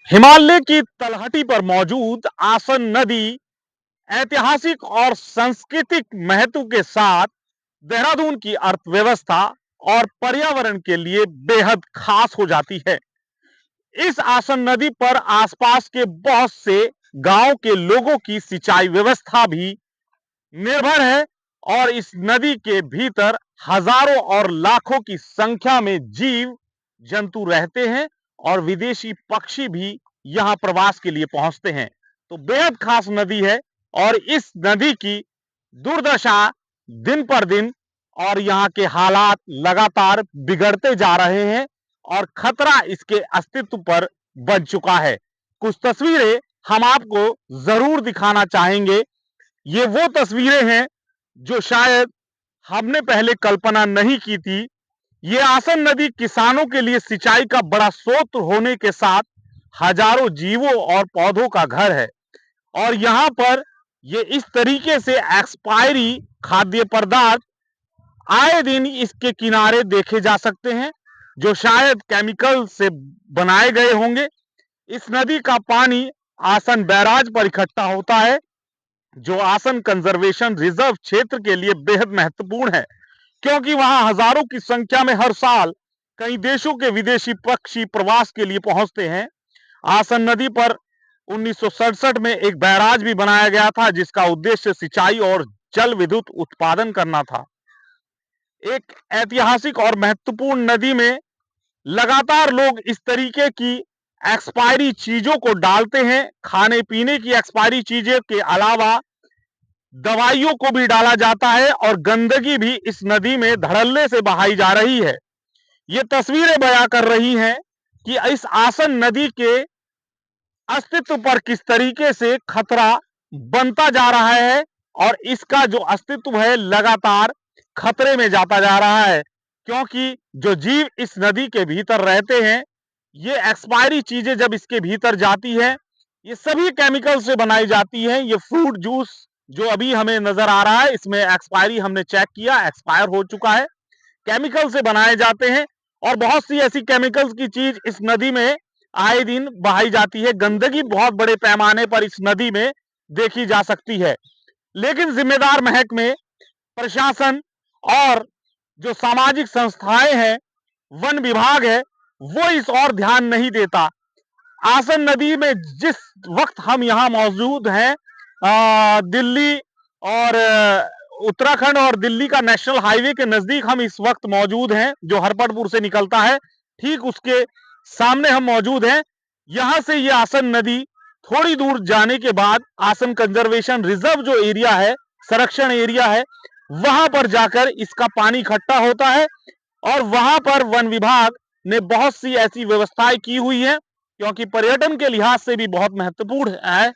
हिमालय की तलहटी पर मौजूद आसन नदी ऐतिहासिक और सांस्कृतिक महत्व के साथ देहरादून की अर्थव्यवस्था और पर्यावरण के लिए बेहद खास हो जाती है। इस आसन नदी पर आसपास के बहुत से गांव के लोगों की सिंचाई व्यवस्था भी निर्भर है और इस नदी के भीतर हजारों और लाखों की संख्या में जीव जंतु रहते हैं और विदेशी पक्षी भी यहां प्रवास के लिए पहुंचते हैं। तो बेहद खास नदी है और इस नदी की दुर्दशा दिन पर दिन और यहाँ के हालात लगातार बिगड़ते जा रहे हैं और खतरा इसके अस्तित्व पर बन चुका है। कुछ तस्वीरें हम आपको जरूर दिखाना चाहेंगे। ये वो तस्वीरें हैं जो शायद हमने पहले कल्पना नहीं की थी। ये आसन नदी किसानों के लिए सिंचाई का बड़ा स्रोत होने के साथ हजारों जीवों और पौधों का घर है और यहाँ पर ये इस तरीके से एक्सपायरी खाद्य पदार्थ आए दिन इसके किनारे देखे जा सकते हैं जो शायद केमिकल से बनाए गए होंगे। इस नदी का पानी आसन बैराज पर इकट्ठा होता है जो आसन कंजर्वेशन रिजर्व क्षेत्र के लिए बेहद महत्वपूर्ण है क्योंकि वहां हजारों की संख्या में हर साल कई देशों के विदेशी पक्षी प्रवास के लिए पहुंचते हैं। आसन नदी पर 1967 में एक बैराज भी बनाया गया था जिसका उद्देश्य सिंचाई और जल विद्युत उत्पादन करना था। एक ऐतिहासिक और महत्वपूर्ण नदी में लगातार लोग इस तरीके की एक्सपायरी चीजों को डालते हैं। खाने पीने की एक्सपायरी चीजें के अलावा दवाइयों को भी डाला जाता है और गंदगी भी इस नदी में धड़ल्ले से बहाई जा रही है। ये तस्वीरें बयां कर रही हैं कि इस आसन नदी के अस्तित्व पर किस तरीके से खतरा बनता जा रहा है और इसका जो अस्तित्व है लगातार खतरे में जाता जा रहा है क्योंकि जो जीव इस नदी के भीतर रहते हैं ये एक्सपायरी चीजें जब इसके भीतर जाती है ये सभी केमिकल से बनाई जाती हैं। ये फ्रूट जूस जो अभी हमें नजर आ रहा है इसमें एक्सपायरी हमने चेक किया, एक्सपायर हो चुका है। केमिकल से बनाए जाते हैं और बहुत सी ऐसी केमिकल्स की चीज इस नदी में आए दिन बहाई जाती है। गंदगी बहुत बड़े पैमाने पर इस नदी में देखी जा सकती है लेकिन जिम्मेदार महकमे, प्रशासन और जो सामाजिक संस्थाएं हैं, वन विभाग है, वो इस और ध्यान नहीं देता। आसन नदी में जिस वक्त हम यहाँ मौजूद हैं दिल्ली और उत्तराखंड और दिल्ली का नेशनल हाईवे के नजदीक हम इस वक्त मौजूद हैं जो हरपटपुर से निकलता है, ठीक उसके सामने हम मौजूद हैं। यहां से ये आसन नदी थोड़ी दूर जाने के बाद आसन कंजर्वेशन रिजर्व जो एरिया है, संरक्षण एरिया है, वहां पर जाकर इसका पानी इकट्ठा होता है और वहां पर वन विभाग ने बहुत सी ऐसी व्यवस्थाएं की हुई है क्योंकि पर्यटन के लिहाज से भी बहुत महत्वपूर्ण है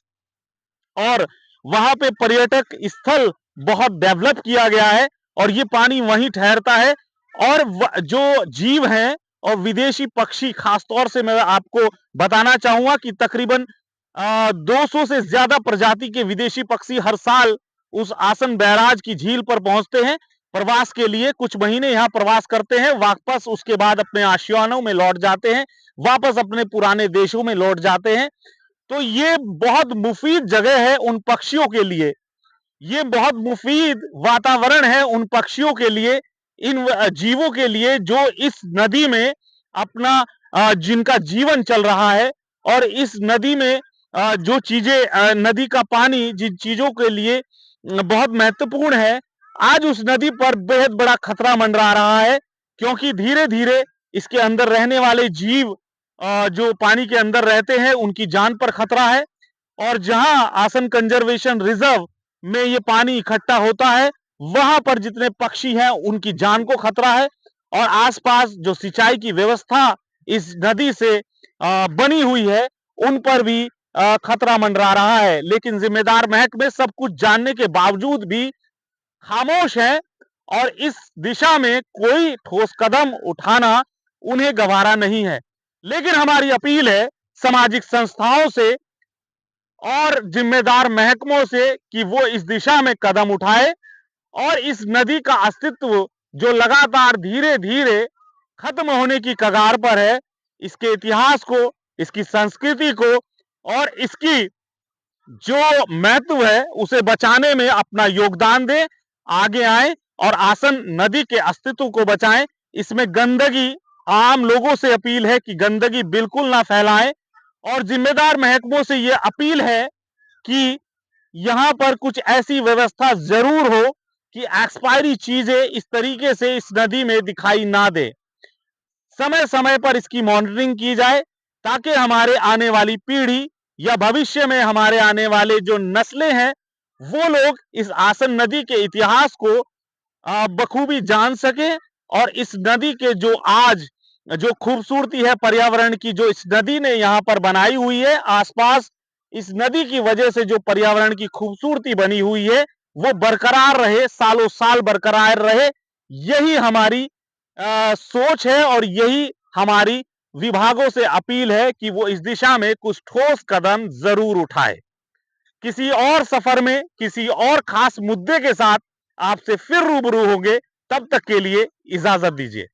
और वहां पे पर्यटक स्थल बहुत डेवलप किया गया है और ये पानी वहीं ठहरता है और जो जीव हैं और विदेशी पक्षी, खासतौर से मैं आपको बताना चाहूंगा कि तकरीबन 200 से ज्यादा प्रजाति के विदेशी पक्षी हर साल उस आसन बैराज की झील पर पहुंचते हैं प्रवास के लिए। कुछ महीने यहाँ प्रवास करते हैं, वापस उसके बाद अपने आशियानों में लौट जाते हैं, वापस अपने पुराने देशों में लौट जाते हैं। तो ये बहुत मुफीद जगह है उन पक्षियों के लिए, ये बहुत मुफीद वातावरण है उन पक्षियों के लिए, इन जीवों के लिए जो इस नदी में अपना जिनका जीवन चल रहा है और इस नदी में जो चीजें नदी का पानी जिन चीजों के लिए बहुत महत्वपूर्ण है, आज उस नदी पर बेहद बड़ा खतरा मंडरा रहा है क्योंकि धीरे धीरे इसके अंदर रहने वाले जीव जो पानी के अंदर रहते हैं उनकी जान पर खतरा है और जहां आसन कंजर्वेशन रिजर्व में ये पानी इकट्ठा होता है वहां पर जितने पक्षी हैं उनकी जान को खतरा है और आसपास जो सिंचाई की व्यवस्था इस नदी से बनी हुई है उन पर भी खतरा मंडरा रहा है। लेकिन जिम्मेदार महकमे सब कुछ जानने के बावजूद भी खामोश है और इस दिशा में कोई ठोस कदम उठाना उन्हें गवारा नहीं है। लेकिन हमारी अपील है सामाजिक संस्थाओं से और जिम्मेदार महकमों से कि वो इस दिशा में कदम उठाए और इस नदी का अस्तित्व जो लगातार धीरे धीरे खत्म होने की कगार पर है, इसके इतिहास को इसकी संस्कृति को और इसकी जो महत्व है उसे बचाने में अपना योगदान दें, आगे आएं और आसन नदी के अस्तित्व को बचाएं। इसमें गंदगी, आम लोगों से अपील है कि गंदगी बिल्कुल ना फैलाएं और जिम्मेदार महकमों से यह अपील है कि यहां पर कुछ ऐसी व्यवस्था जरूर हो कि एक्सपायरी चीजें इस तरीके से इस नदी में दिखाई ना दे। समय समय पर इसकी मॉनिटरिंग की जाए ताकि हमारे आने वाली पीढ़ी या भविष्य में हमारे आने वाले जो नस्लें हैं वो लोग इस आसन नदी के इतिहास को बखूबी जान सके और इस नदी के जो आज जो खूबसूरती है पर्यावरण की, जो इस नदी ने यहाँ पर बनाई हुई है आसपास, इस नदी की वजह से जो पर्यावरण की खूबसूरती बनी हुई है वो बरकरार रहे, सालों साल बरकरार रहे। यही हमारी सोच है और यही हमारी विभागों से अपील है कि वो इस दिशा में कुछ ठोस कदम जरूर उठाए। किसी और सफर में किसी और खास मुद्दे के साथ आपसे फिर रूबरू होंगे। तब तक के लिए इजाजत दीजिए।